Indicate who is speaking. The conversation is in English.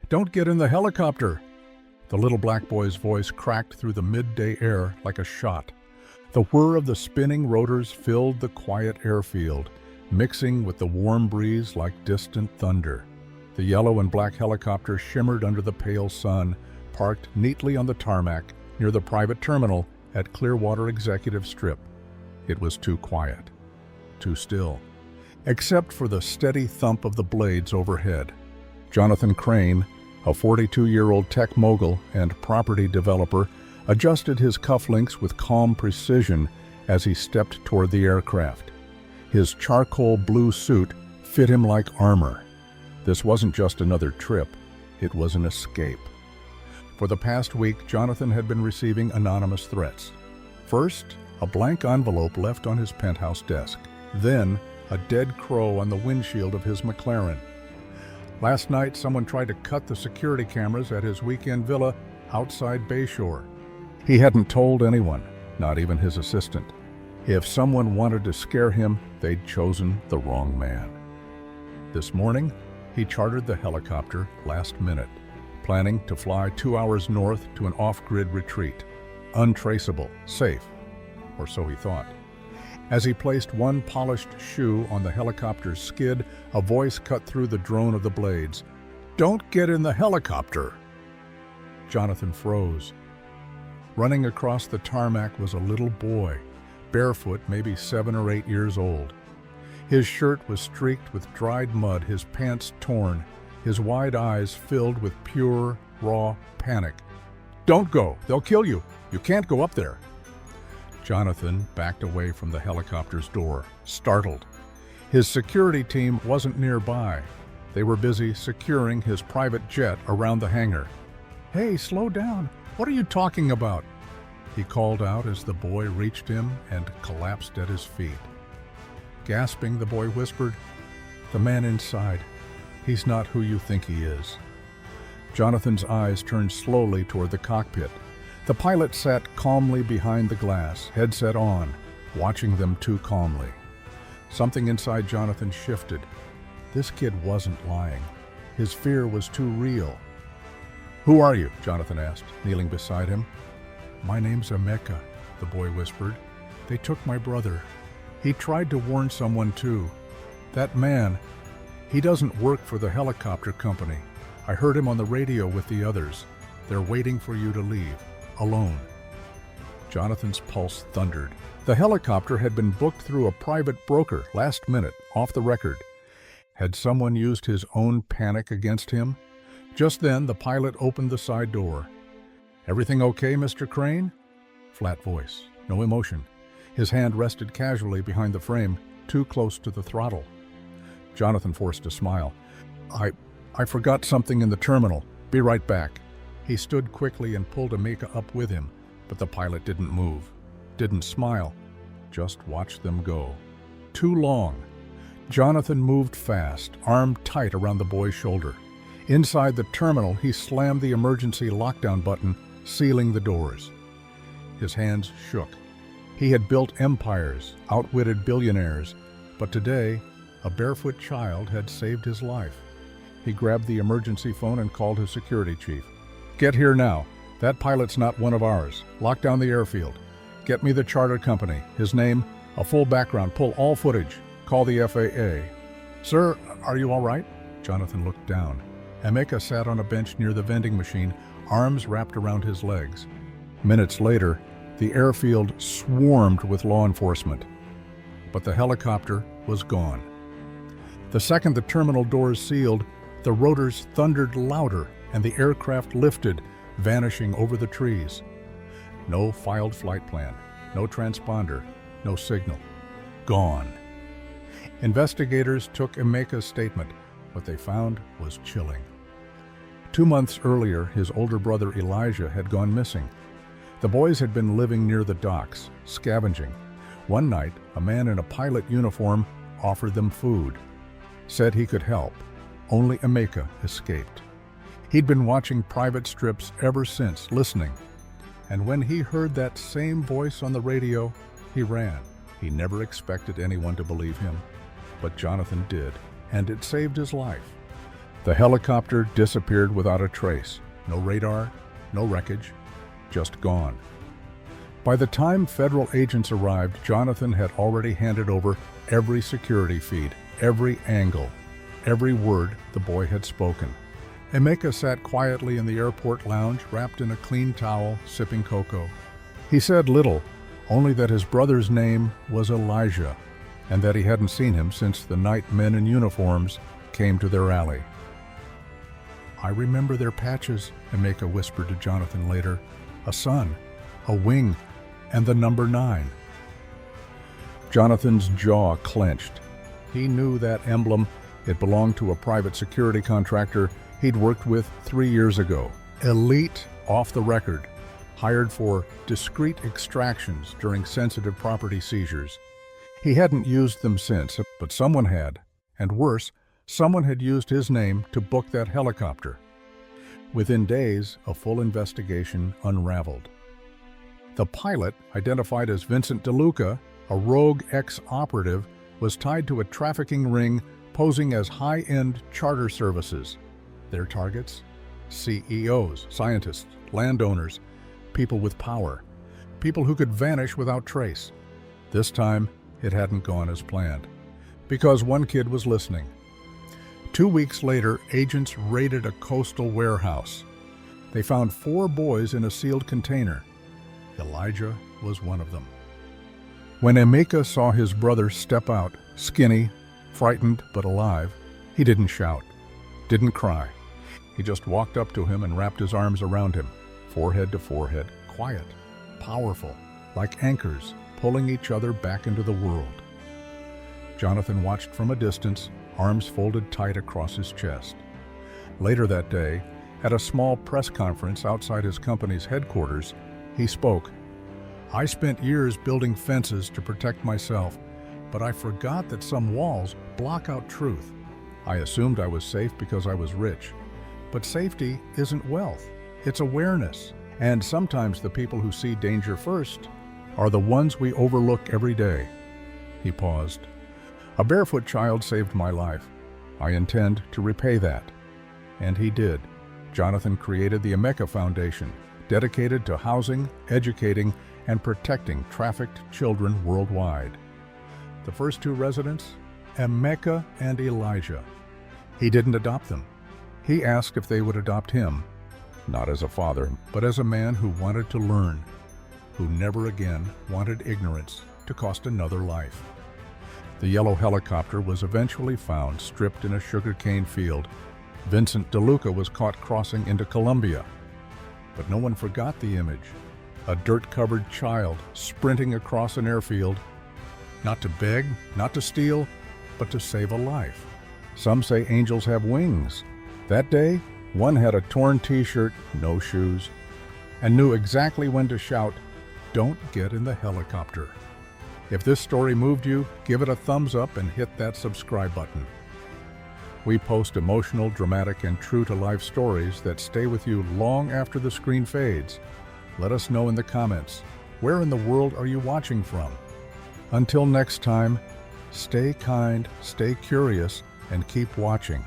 Speaker 1: Don't get in the helicopter! The little black boy's voice cracked through the midday air like a shot. The whir of the spinning rotors filled the quiet airfield, mixing with the warm breeze like distant thunder. The yellow and black helicopter shimmered under the pale sun, parked neatly on the tarmac near the private terminal at Clearwater Executive Strip. It was too quiet, too still, except for the steady thump of the blades overhead. Jonathan Crane, a 42-year-old tech mogul and property developer, adjusted his cufflinks with calm precision as he stepped toward the aircraft. His charcoal blue suit fit him like armor. This wasn't just another trip, it was an escape. For the past week, Jonathan had been receiving anonymous threats. First, a blank envelope left on his penthouse desk. Then, a dead crow on the windshield of his McLaren. Last night, someone tried to cut the security cameras at his weekend villa outside Bayshore. He hadn't told anyone, not even his assistant. If someone wanted to scare him, they'd chosen the wrong man. This morning, he chartered the helicopter last minute, planning to fly 2 hours north to an off-grid retreat. Untraceable, safe, or so he thought. As he placed one polished shoe on the helicopter's skid, a voice cut through the drone of the blades. "Don't get in the helicopter!" Jonathan froze. Running across the tarmac was a little boy, barefoot, maybe 7 or 8 years old. His shirt was streaked with dried mud, his pants torn, his wide eyes filled with pure, raw panic. "Don't go! They'll kill you! You can't go up there!" Jonathan backed away from the helicopter's door, startled. His security team wasn't nearby. They were busy securing his private jet around the hangar. "Hey, slow down! What are you talking about?" He called out as the boy reached him and collapsed at his feet. Gasping, the boy whispered, "The man inside, he's not who you think he is." Jonathan's eyes turned slowly toward the cockpit. The pilot sat calmly behind the glass, headset on, watching them too calmly. Something inside Jonathan shifted. This kid wasn't lying. His fear was too real. "Who are you?" Jonathan asked, kneeling beside him. "My name's Emeka," the boy whispered. "They took my brother. He tried to warn someone too. That man, he doesn't work for the helicopter company. I heard him on the radio with the others. They're waiting for you to leave. Alone." Jonathan's pulse thundered. The helicopter had been booked through a private broker last minute, off the record. Had someone used his own panic against him? Just then, the pilot opened the side door. "Everything okay, Mr. Crane?" Flat voice, no emotion. His hand rested casually behind the frame, too close to the throttle. Jonathan forced a smile. I forgot something in the terminal. Be right back." He stood quickly and pulled Emeka up with him, but the pilot didn't move, didn't smile, just watched them go. Too long. Jonathan moved fast, arm tight around the boy's shoulder. Inside the terminal, he slammed the emergency lockdown button, sealing the doors. His hands shook. He had built empires, outwitted billionaires, but today, a barefoot child had saved his life. He grabbed the emergency phone and called his security chief. "Get here now. That pilot's not one of ours. Lock down the airfield. Get me the charter company. His name, a full background. Pull all footage. Call the FAA." "Sir, are you all right?" Jonathan looked down. Emeka sat on a bench near the vending machine, arms wrapped around his legs. Minutes later, the airfield swarmed with law enforcement. But the helicopter was gone. The second the terminal doors sealed, the rotors thundered louder and the aircraft lifted, vanishing over the trees. No filed flight plan, no transponder, no signal. Gone. Investigators took Emeka's statement. What they found was chilling. 2 months earlier, his older brother Elijah had gone missing. The boys had been living near the docks, scavenging. One night, a man in a pilot uniform offered them food. Said he could help. Only Emeka escaped. He'd been watching private strips ever since, listening. And when he heard that same voice on the radio, he ran. He never expected anyone to believe him. But Jonathan did, and it saved his life. The helicopter disappeared without a trace. No radar, no wreckage, just gone. By the time federal agents arrived, Jonathan had already handed over every security feed, every angle, every word the boy had spoken. Emeka sat quietly in the airport lounge, wrapped in a clean towel, sipping cocoa. He said little, only that his brother's name was Elijah, and that he hadn't seen him since the night men in uniforms came to their alley. "I remember their patches," Emeka whispered to Jonathan later. "A sun, a wing, and the number 9. Jonathan's jaw clenched. He knew that emblem. It belonged to a private security contractor he'd worked with 3 years ago. Elite, off the record, hired for discreet extractions during sensitive property seizures. He hadn't used them since, but someone had, and worse, someone had used his name to book that helicopter. Within days, a full investigation unraveled. The pilot, identified as Vincent DeLuca, a rogue ex-operative, was tied to a trafficking ring posing as high-end charter services. Their targets? CEOs, scientists, landowners, people with power, people who could vanish without trace. This time, it hadn't gone as planned, because one kid was listening. 2 weeks later, agents raided a coastal warehouse. They found 4 boys in a sealed container. Elijah was one of them. When Emeka saw his brother step out, skinny, frightened but alive, he didn't shout, didn't cry. He just walked up to him and wrapped his arms around him, forehead to forehead, quiet, powerful, like anchors pulling each other back into the world. Jonathan watched from a distance, arms folded tight across his chest. Later that day, at a small press conference outside his company's headquarters, he spoke. "I spent years building fences to protect myself, but I forgot that some walls block out truth. I assumed I was safe because I was rich. But safety isn't wealth, it's awareness. And sometimes the people who see danger first are the ones we overlook every day." He paused. "A barefoot child saved my life. I intend to repay that." And he did. Jonathan created the Emeka Foundation, dedicated to housing, educating, and protecting trafficked children worldwide. The first 2 residents? Emeka and Elijah. He didn't adopt them. He asked if they would adopt him, not as a father, but as a man who wanted to learn, who never again wanted ignorance to cost another life. The yellow helicopter was eventually found stripped in a sugarcane field. Vincent DeLuca was caught crossing into Colombia. But no one forgot the image. A dirt-covered child sprinting across an airfield, not to beg, not to steal, but to save a life. Some say angels have wings. That day, one had a torn t-shirt, no shoes, and knew exactly when to shout, "Don't get in the helicopter." If this story moved you, give it a thumbs up and hit that subscribe button. We post emotional, dramatic, and true-to-life stories that stay with you long after the screen fades. Let us know in the comments, where in the world are you watching from? Until next time, stay kind, stay curious, and keep watching.